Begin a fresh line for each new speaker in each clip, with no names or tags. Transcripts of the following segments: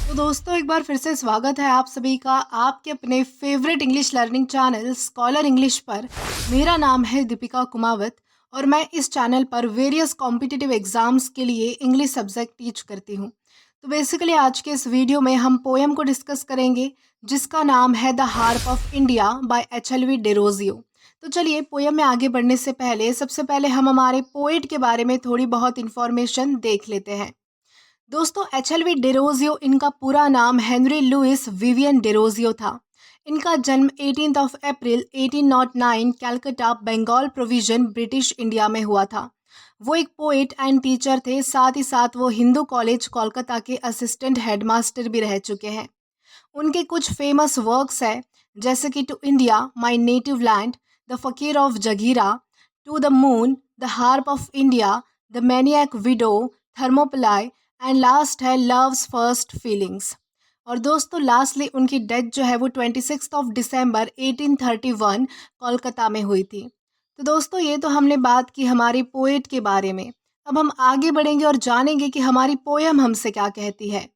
तो दोस्तों एक बार फिर से स्वागत है आप सभी का आपके अपने favourite English learning channel scholar English पर। मेरा नाम है दीपिका कुमावत और मैं इस चैनल पर वेरियस कॉम्पिटिटिव एग्जाम्स के लिए इंग्लिश सब्जेक्ट टीच करती हूँ। तो बेसिकली आज के इस वीडियो में हम पोएम को डिस्कस करेंगे जिसका नाम है the harp of India by H L V. Derozio. तो चलिए पोएम में आगे बढ़ने से पहले सबसे पहले हम हमारे पोएट के बारे में थोड़ी बहुत इंफॉर्मेशन देख लेते हैं। दोस्तों एच.एल.वी. डेरोजियो इनका पूरा नाम हेनरी लुइस विवियन डेरोजियो था। इनका जन्म 18 April 1809 Calcutta Bengal province British India में हुआ था। वो एक पोएट एंड टीचर थे, साथ ही साथ वो हिंदू कॉलेज कोलकाता के असिस्टेंट हेडमास्टर भी रह चुके हैं। उनके कुछ फेमस वर्क्स हैं जैसे कि to India my native land, the fakir of Jungheera, to the moon, the harp of India, the maniac widow, Thermopylae and last है लव्स फर्स्ट फीलिंग्स। और दोस्तों लास्टली उनकी डेथ जो है वो 26 दिसंबर 1831 कोलकाता में हुई थी। तो दोस्तों ये तो हमने बात की हमारी पोएट के बारे में। अब हम आगे बढ़ेंगे और जानेंगे कि हमारी पोयम हमसे क्या कहती है।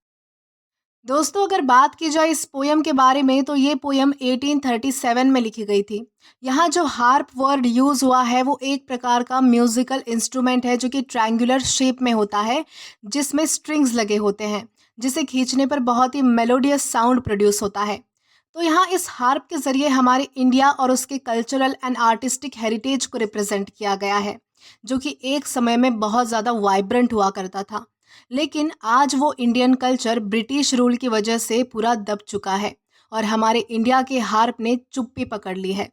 दोस्तों अगर बात की जाए इस पोयम के बारे में तो ये पोयम 1837 में लिखी गई थी। यहाँ जो हार्प वर्ड यूज़ हुआ है वो एक प्रकार का म्यूजिकल इंस्ट्रूमेंट है जो कि ट्रायंगुलर शेप में होता है, जिसमें स्ट्रिंग्स लगे होते हैं, जिसे खींचने पर बहुत ही मेलोडियस साउंड प्रोड्यूस होता है। तो यहाँ इस हार्प के ज़रिए हमारे इंडिया और उसके कल्चरल एंड आर्टिस्टिक हेरिटेज को रिप्रेजेंट किया गया है, जो कि एक समय में बहुत ज़्यादा वाइब्रेंट हुआ करता था। लेकिन आज वो इंडियन कल्चर ब्रिटिश रूल की वजह से पूरा दब चुका है और हमारे इंडिया के हार्प ने चुप्पी पकड़ ली है।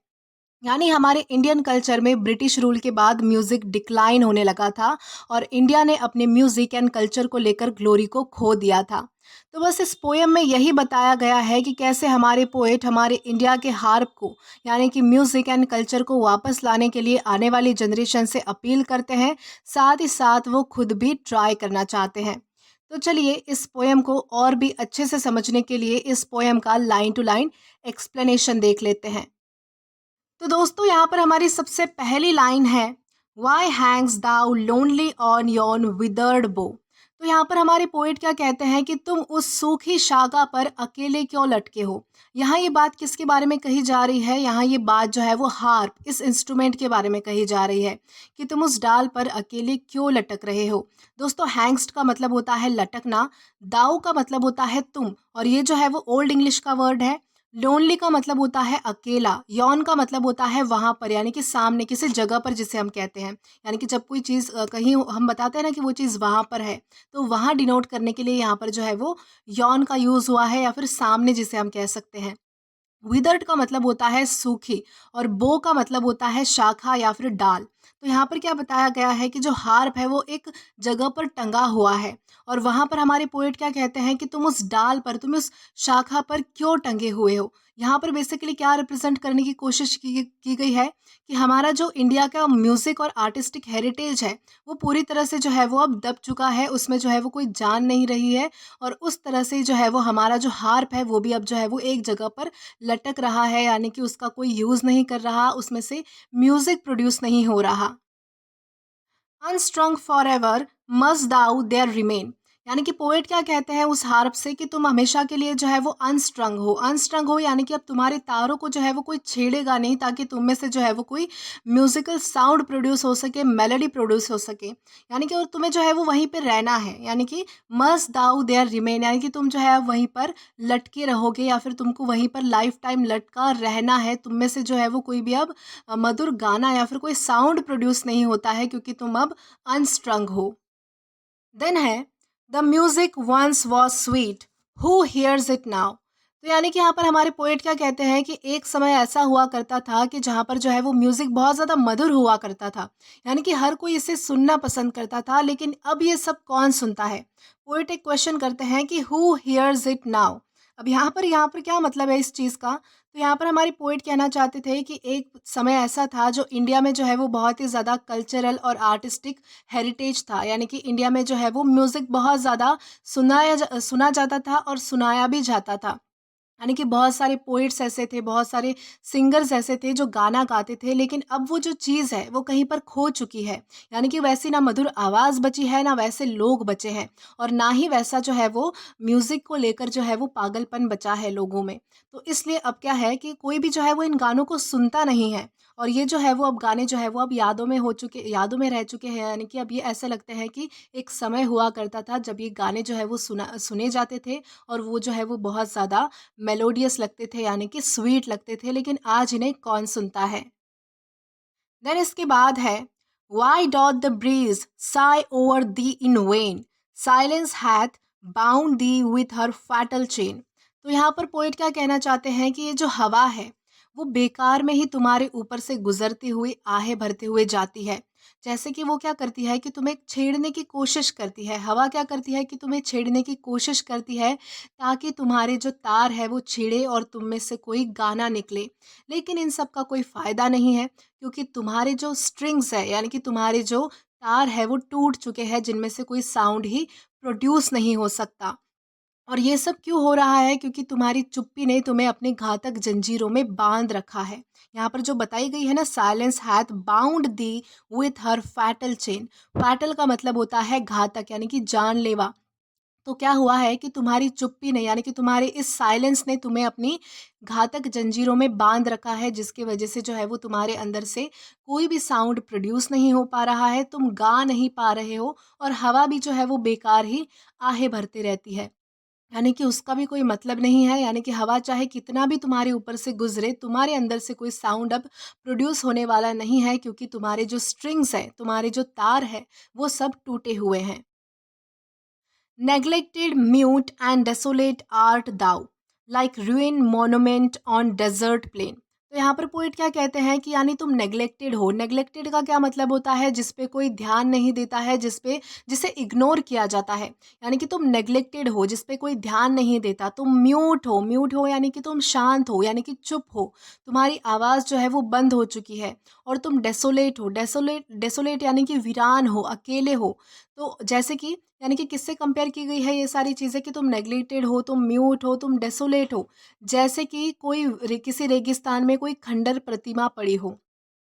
यानी हमारे इंडियन कल्चर में ब्रिटिश रूल के बाद म्यूज़िक डिक्लाइन होने लगा था और इंडिया ने अपने म्यूज़िक एंड कल्चर को लेकर ग्लोरी को खो दिया था। तो बस इस पोएम में यही बताया गया है कि कैसे हमारे पोएट हमारे इंडिया के हार्प को यानी कि म्यूज़िक एंड कल्चर को वापस लाने के लिए आने वाली जनरेशन से अपील करते हैं, साथ ही साथ वो खुद भी ट्राई करना चाहते हैं। तो चलिए इस पोएम को और भी अच्छे से समझने के लिए इस पोएम का लाइन टू लाइन एक्सप्लेनेशन देख लेते हैं। तो दोस्तों यहाँ पर हमारी सबसे पहली लाइन है why hangs thou lonely on yon withered bough. तो यहाँ पर हमारे पोएट क्या कहते हैं कि तुम उस सूखी शाखा पर अकेले क्यों लटके हो। यहाँ ये बात किसके बारे में कही जा रही है, यहाँ ये बात जो है वो हार्प इस इंस्ट्रूमेंट के बारे में कही जा रही है कि तुम उस डाल पर अकेले क्यों लटक रहे हो। दोस्तों हैंग्स्ट का मतलब होता है लटकना, दाऊ का मतलब होता है तुम, और ये जो है वो ओल्ड इंग्लिश का वर्ड है। लोनली का मतलब होता है अकेला, यौन का मतलब होता है वहाँ पर यानी कि सामने किसी जगह पर जिसे हम कहते हैं, यानी कि जब कोई चीज़ कहीं हम बताते हैं ना कि वो चीज़ वहाँ पर है, तो वहाँ डिनोट करने के लिए यहाँ पर जो है वो यौन का यूज़ हुआ है या फिर सामने जिसे हम कह सकते हैं। विदर्ड का मतलब होता है सूखी और बो का मतलब होता है शाखा या फिर डाल। तो यहाँ पर क्या बताया गया है कि जो हार्प है वो एक जगह पर टंगा हुआ है और वहाँ पर हमारे पोएट क्या कहते हैं कि तुम उस डाल पर, तुम उस शाखा पर क्यों टंगे हुए हो। यहाँ पर बेसिकली क्या रिप्रेजेंट करने की कोशिश की गई है कि हमारा जो इंडिया का म्यूज़िक और आर्टिस्टिक हेरिटेज है वो पूरी तरह से जो है वो अब दब चुका है, उसमें जो है वो कोई जान नहीं रही है और उस तरह से जो है वो हमारा जो हार्प है वो भी अब जो है वो एक जगह पर लटक रहा है, यानी कि उसका कोई यूज़ नहीं कर रहा, उसमें से म्यूज़िक प्रोड्यूस नहीं हो रहा। Unstrung for ever must thou there remain. यानी कि पोएट क्या कहते हैं उस हार्प से कि तुम हमेशा के लिए जो है वो अनस्ट्रंग हो यानी कि अब तुम्हारे तारों को जो है वो कोई छेड़ेगा नहीं, ताकि तुम में से जो है वो कोई म्यूजिकल साउंड प्रोड्यूस हो सके, मेलोडी प्रोड्यूस हो सके। यानी कि और तुम्हें जो है वो वहीं पे रहना है, यानी कि मस्ट दाउ देयर रिमेन, यानी कि तुम जो है वहीं पर लटके रहोगे या फिर तुमको वहीं पर लाइफ टाइम लटका रहना है। तुम में से जो है वो कोई भी अब मधुर गाना या फिर कोई साउंड प्रोड्यूस नहीं होता है क्योंकि तुम अब अनस्ट्रंग हो। देन है the music once was sweet, who hears it now. तो यानी कि यहाँ पर हमारे पोएट क्या कहते हैं कि एक समय ऐसा हुआ करता था कि जहाँ पर जो है वो म्यूजिक बहुत ज़्यादा मधुर हुआ करता था, यानी कि हर कोई इसे सुनना पसंद करता था, लेकिन अब ये सब कौन सुनता है। पोएट एक क्वेश्चन करते हैं कि हु हियर्स इट नाउ। अब यहाँ पर क्या मतलब है इस चीज़ का। तो यहाँ पर हमारे पोएट कहना चाहते थे कि एक समय ऐसा था जो इंडिया में जो है वो बहुत ही ज़्यादा कल्चरल और आर्टिस्टिक हेरिटेज था, यानी कि इंडिया में जो है वो म्यूज़िक बहुत ज़्यादा सुना जाता था और सुनाया भी जाता था। यानी कि बहुत सारे पोएट्स ऐसे थे, बहुत सारे सिंगर्स ऐसे थे जो गाना गाते थे, लेकिन अब वो जो चीज़ है वो कहीं पर खो चुकी है। यानी कि वैसी ना मधुर आवाज़ बची है, ना वैसे लोग बचे हैं, और ना ही वैसा जो है वो म्यूज़िक को लेकर जो है वो पागलपन बचा है लोगों में। तो इसलिए अब क्या है कि कोई भी जो है वो इन गानों को सुनता नहीं है, और ये जो है वो अब गाने जो है वो अब यादों में रह चुके हैं। यानी कि अब ये ऐसा लगता है कि एक समय हुआ करता था जब ये गाने जो है वो सुने जाते थे, और वो जो है वो बहुत ज़्यादा मेलोडियस लगते थे, यानी कि स्वीट लगते थे, लेकिन आज इन्हें कौन सुनता है। देन इसके बाद है, वाई डॉट the breeze sigh over thee in vain, silence hath bound thee with her fatal chain. तो यहाँ पर पोइट क्या कहना चाहते हैं कि ये जो हवा है वो बेकार में ही तुम्हारे ऊपर से गुजरती हुई आहें भरते हुए जाती है। जैसे कि वो क्या करती है कि तुम्हें छेड़ने की कोशिश करती है, हवा क्या करती है कि तुम्हें छेड़ने की कोशिश करती है, ताकि तुम्हारे जो तार है वो छिड़े और तुम में से कोई गाना निकले। लेकिन इन सब का कोई फ़ायदा नहीं है, क्योंकि तुम्हारे जो स्ट्रिंग्स है, यानी कि तुम्हारे जो तार है वो टूट चुके हैं, जिनमें से कोई साउंड ही प्रोड्यूस नहीं हो सकता। और ये सब क्यों हो रहा है? क्योंकि तुम्हारी चुप्पी ने तुम्हें अपनी घातक जंजीरों में बांध रखा है। यहाँ पर जो बताई गई है ना, silence hath bound thee with her fatal chain. Fatal का मतलब होता है घातक, यानी कि जानलेवा। तो क्या हुआ है कि तुम्हारी चुप्पी ने, यानी कि तुम्हारे इस साइलेंस ने तुम्हें अपनी घातक जंजीरों में बांध रखा है, जिसकी वजह से जो है वो तुम्हारे अंदर से कोई भी साउंड प्रोड्यूस नहीं हो पा रहा है, तुम गा नहीं पा रहे हो, और हवा भी जो है वो बेकार ही आहें भरती रहती है। यानी कि उसका भी कोई मतलब नहीं है, यानी कि हवा चाहे कितना भी तुम्हारे ऊपर से गुजरे, तुम्हारे अंदर से कोई साउंड अब प्रोड्यूस होने वाला नहीं है, क्योंकि तुम्हारे जो स्ट्रिंग्स हैं, तुम्हारे जो तार है, वो सब टूटे हुए हैं। Neglected, mute, and desolate art thou, like ruined monument on desert plain। तो यहाँ पर पोइट क्या कहते हैं कि यानी तुम नेग्लेक्टेड हो। नेग्लेक्टेड का क्या मतलब होता है? जिस पे कोई ध्यान नहीं देता है, जिसे इग्नोर किया जाता है। यानी कि तुम नेग्लेक्टेड हो, जिस पे कोई ध्यान नहीं देता। तुम म्यूट हो यानी कि तुम शांत हो, यानी कि चुप हो, तुम्हारी आवाज़ जो है वो बंद हो चुकी है। और तुम डेसोलेट हो, डेसोलेट डेसोलेट यानी कि वीरान हो, अकेले हो। तो जैसे कि, यानी कि किससे कंपेयर की गई है ये सारी चीज़ें कि तुम नेग्लेक्टेड हो, तुम म्यूट हो, तुम डेसोलेट हो। जैसे कि किसी रेगिस्तान में कोई खंडर प्रतिमा पड़ी हो।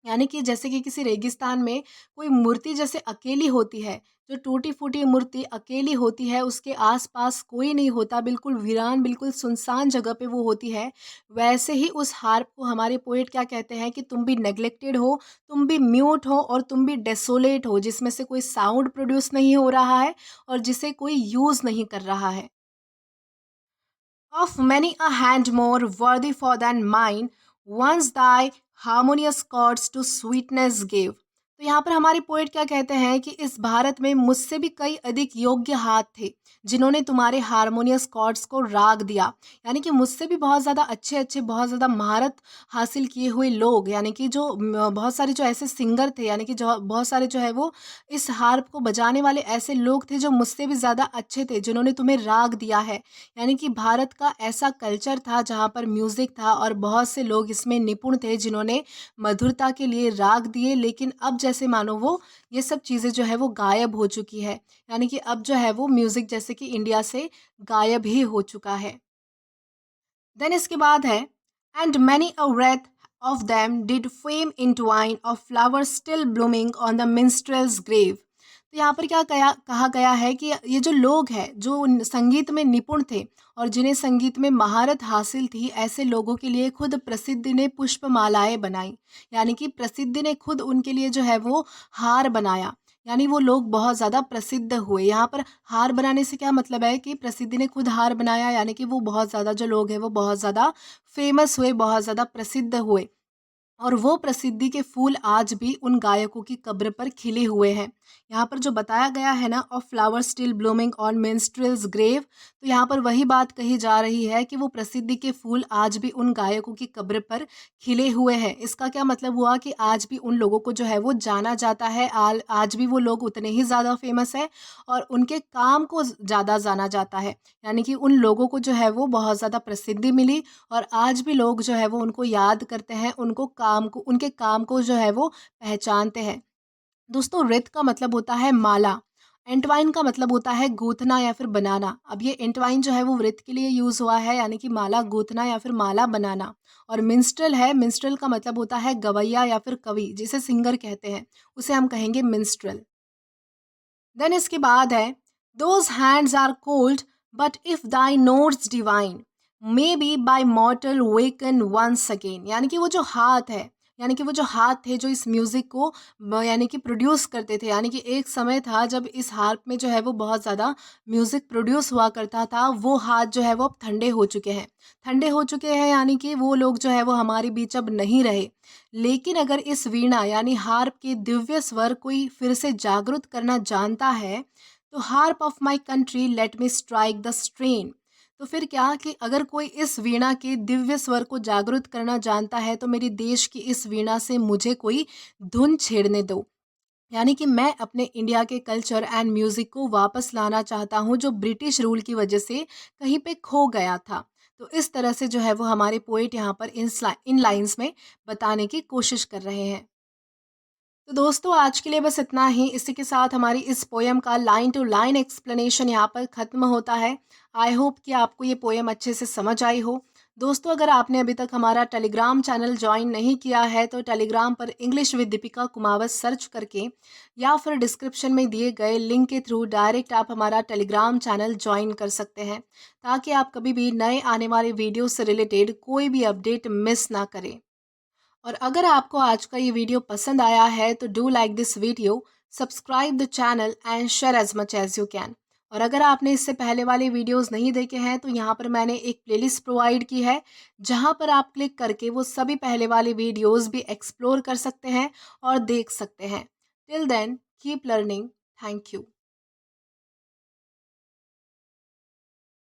यानी कि जैसे कि किसी रेगिस्तान में कोई मूर्ति जैसे अकेली होती है, जो टूटी-फूटी मूर्ति अकेली होती है, उसके आस-पास कोई नहीं होता, बिल्कुल वीरान, बिल्कुल सुनसान जगह पे वो होती है। वैसे ही उस हार्प को हमारे पोएट क्या कहते हैं कि तुम भी नेग्लेक्टेड हो, तुम भी म्यूट हो, और तुम भी डेसोलेट हो, जिसमें से कोई साउंड प्रोड्यूस नहीं हो रहा है, और जिसे कोई यूज़ नहीं कर रहा है। Of many a hand more worthy for than mine, once thy harmonious chords to sweetness gave। तो यहाँ पर हमारे पोएट क्या कहते हैं कि इस भारत में मुझसे भी कई अधिक योग्य हाथ थे, जिन्होंने तुम्हारे हारमोनियस कॉर्ड्स को राग दिया। यानी कि मुझसे भी बहुत ज़्यादा अच्छे अच्छे, बहुत ज़्यादा महारत हासिल किए हुए लोग, यानी कि जो बहुत सारे जो ऐसे सिंगर थे, यानी कि जो बहुत सारे जो है वो इस हार्प को बजाने वाले ऐसे लोग थे, जो मुझसे भी ज़्यादा अच्छे थे, जिन्होंने तुम्हें राग दिया है। यानी कि भारत का ऐसा कल्चर था जहाँ पर म्यूज़िक था, और बहुत से लोग इसमें निपुण थे, जिन्होंने मधुरता के लिए राग दिए, लेकिन अब जैसे मानो वो ये सब चीज़ें जो है वो गायब हो चुकी है। यानी कि अब जो है वो म्यूज़िक जैसे कि इंडिया से गायब ही हो चुका है। देन इसके बाद है, and many a wreath of them did fame entwine of flowers still blooming on the minstrel's grave। तो यहाँ पर क्या कहा गया है कि ये जो लोग हैं, जो संगीत में निपुण थे और जिन्हें संगीत में महारत हासिल थी, ऐसे लोगों के लिए खुद प्रसिद्धि ने पुष्पमालाएं बनाई। यानी कि प्रसिद्धि ने खुद उनके लिए जो है वो हार बनाया। यानी वो लोग बहुत ज़्यादा प्रसिद्ध हुए। यहाँ पर हार बनाने से क्या मतलब है कि प्रसिद्धि ने खुद हार बनाया, यानी कि वो बहुत ज़्यादा जो लोग हैं वो बहुत ज़्यादा फेमस हुए, बहुत ज़्यादा प्रसिद्ध हुए। और वो प्रसिद्धि के फूल आज भी उन गायकों की कब्र पर खिले हुए हैं। यहाँ पर जो बताया गया है ना, of flower still blooming on minstrel's grave, तो यहाँ पर वही बात कही जा रही है कि वो प्रसिद्धि के फूल आज भी उन गायकों की कब्र पर खिले हुए हैं। इसका क्या मतलब हुआ कि आज भी उन लोगों को जो है वो जाना जाता है, आज भी वो लोग उतने ही ज़्यादा फेमस है, और उनके काम को ज़्यादा जाना जाता है। यानी कि उन लोगों को जो है वो बहुत ज़्यादा प्रसिद्धि मिली, और आज भी लोग जो है वो उनको याद करते हैं, उनके काम को जो है वो पहचानते हैं। दोस्तों, रित का मतलब होता है माला। एंटवाइन का मतलब होता है गूंथना या फिर बनाना। अब ये एंटवाइन जो है वो वृत्त के लिए यूज़ हुआ है, यानी कि माला गूंथना या फिर माला बनाना। और मिंस्ट्रेल है, मिंस्ट्रेल का मतलब होता है गवैया या फिर कवि, जिसे सिंगर कहते हैं, उसे हम कहेंगे मिंस्ट्रेल। देन इसके बाद है, those hands are cold but if thy notes divine may be by mortal waken once again. यानी कि वो जो हाथ है, यानी कि वो जो हाथ थे जो इस म्यूजिक को यानी कि प्रोड्यूस करते थे, यानी कि एक समय था जब इस हार्प में जो है वो बहुत ज़्यादा म्यूजिक प्रोड्यूस हुआ करता था, वो हाथ जो है वो अब ठंडे हो चुके हैं। ठंडे हो चुके हैं यानी कि वो लोग जो है वो हमारे बीच अब नहीं रहे। लेकिन अगर इस वीणा यानी हार्प के दिव्य स्वर कोई फिर से जागृत करना जानता है, तो harp of my country let me strike the strain. तो फिर क्या कि अगर कोई इस वीणा के दिव्य स्वर को जागृत करना जानता है, तो मेरी देश की इस वीणा से मुझे कोई धुन छेड़ने दो। यानी कि मैं अपने इंडिया के कल्चर एंड म्यूज़िक को वापस लाना चाहता हूँ, जो ब्रिटिश रूल की वजह से कहीं पे खो गया था। तो इस तरह से जो है वो हमारे पोएट यहाँ पर इन लाइन्स में बताने की कोशिश कर रहे हैं। तो दोस्तों आज के लिए बस इतना ही। इसी के साथ हमारी इस पोएम का लाइन टू लाइन एक्सप्लेनेशन यहाँ पर ख़त्म होता है। आई होप कि आपको ये पोएम अच्छे से समझ आई हो। दोस्तों अगर आपने अभी तक हमारा टेलीग्राम चैनल ज्वाइन नहीं किया है, तो टेलीग्राम पर English with Deepika Kumawat search करके या फिर डिस्क्रिप्शन में दिए गए लिंक के थ्रू डायरेक्ट आप हमारा टेलीग्राम चैनल ज्वाइन कर सकते हैं, ताकि आप कभी भी नए आने वाले वीडियो से रिलेटेड कोई भी अपडेट मिस ना करें। और अगर आपको आज का ये वीडियो पसंद आया है, तो do like this video, subscribe the channel and share as much as you can. और अगर आपने इससे पहले वाले वीडियोस नहीं देखे हैं, तो यहाँ पर मैंने एक प्लेलिस्ट प्रोवाइड की है, जहाँ पर आप क्लिक करके वो सभी पहले वाले वीडियोस भी एक्सप्लोर कर सकते हैं और देख सकते हैं। Till then keep learning. Thank you.